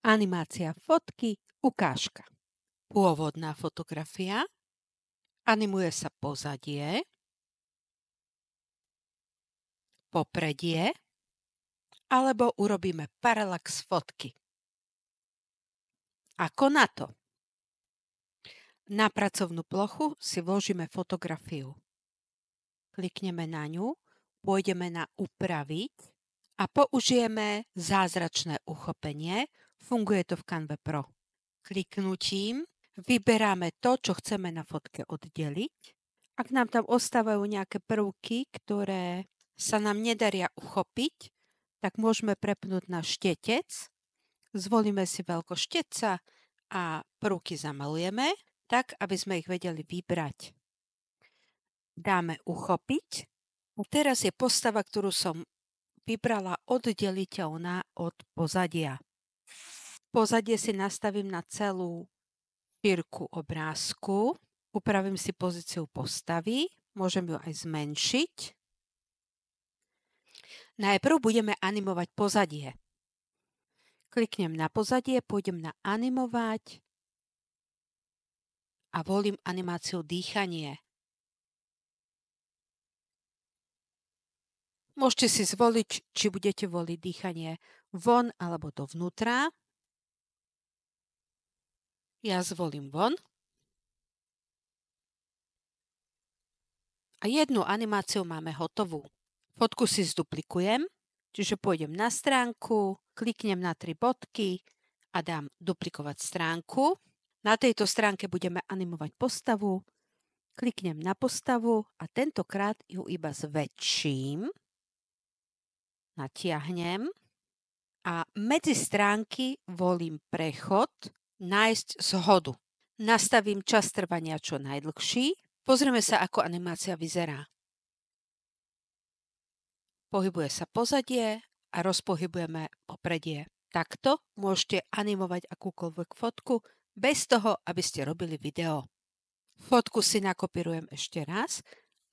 Animácia fotky, ukážka. Pôvodná fotografia, animuje sa pozadie, popredie, alebo urobíme parallax fotky. Ako na to? Na pracovnú plochu si vložíme fotografiu. Klikneme na ňu, pôjdeme na upraviť a použijeme zázračné uchopenie. Funguje to v Canve Pro. Kliknutím vyberáme to, čo chceme na fotke oddeliť. Ak nám tam ostávajú nejaké prvky, ktoré sa nám nedaria uchopiť, tak môžeme prepnúť na štetec. Zvolíme si veľkosť štetca a prvky zamalujeme, tak, aby sme ich vedeli vybrať. Dáme uchopiť. A teraz je postava, ktorú som vybrala oddeliteľná od pozadia. Pozadie si nastavím na celú šírku obrázku. Upravím si pozíciu postavy. Môžem ju aj zmenšiť. Najprv budeme animovať pozadie. Kliknem na pozadie, pôjdem na animovať a volím animáciu dýchanie. Môžete si zvoliť, či budete voliť dýchanie von alebo dovnútra. Ja zvolím von. A jednu animáciu máme hotovú. Fotku si zduplikujem, čiže pôjdem na stránku, kliknem na 3 bodky a dám duplikovať stránku. Na tejto stránke budeme animovať postavu. Kliknem na postavu a tentokrát ju iba zväčším. Natiahnem a medzi stránky volím prechod, nájsť zhodu. Nastavím čas trvania čo najdlhší. Pozrieme sa, ako animácia vyzerá. Pohybuje sa pozadie a rozpohybujeme popredie. Takto môžete animovať akúkoľvek fotku bez toho, aby ste robili video. Fotku si nakopírujem ešte raz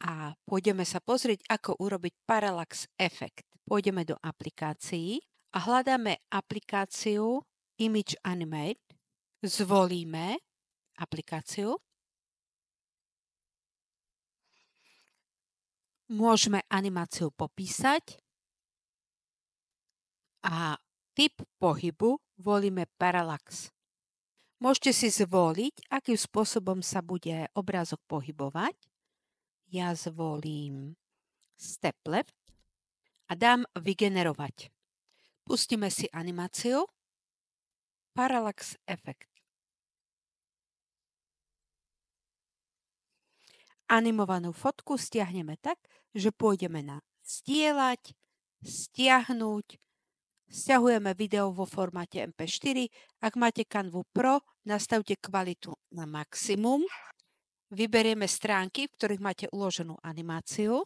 a pôjdeme sa pozrieť, ako urobiť parallax efekt. Pôjdeme do aplikácií a hľadáme aplikáciu Image Animate. Zvolíme aplikáciu. Môžeme animáciu popísať a typ pohybu volíme parallax. Môžete si zvoliť, akým spôsobom sa bude obrázok pohybovať. Ja zvolím Step Left a dám vygenerovať. Pustíme si animáciu Parallax efekt. Animovanú fotku stiahneme tak, že pôjdeme na zdieľať, stiahnuť, stiahujeme video vo formáte MP4. Ak máte Canvu Pro, nastavte kvalitu na maximum. Vyberieme stránky, v ktorých máte uloženú animáciu.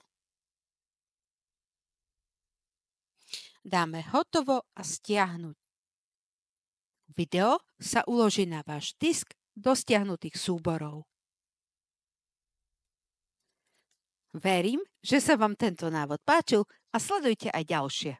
Dáme hotovo a stiahnuť. Video sa uloží na váš disk do stiahnutých súborov. Verím, že sa vám tento návod páčil a sledujte aj ďalšie.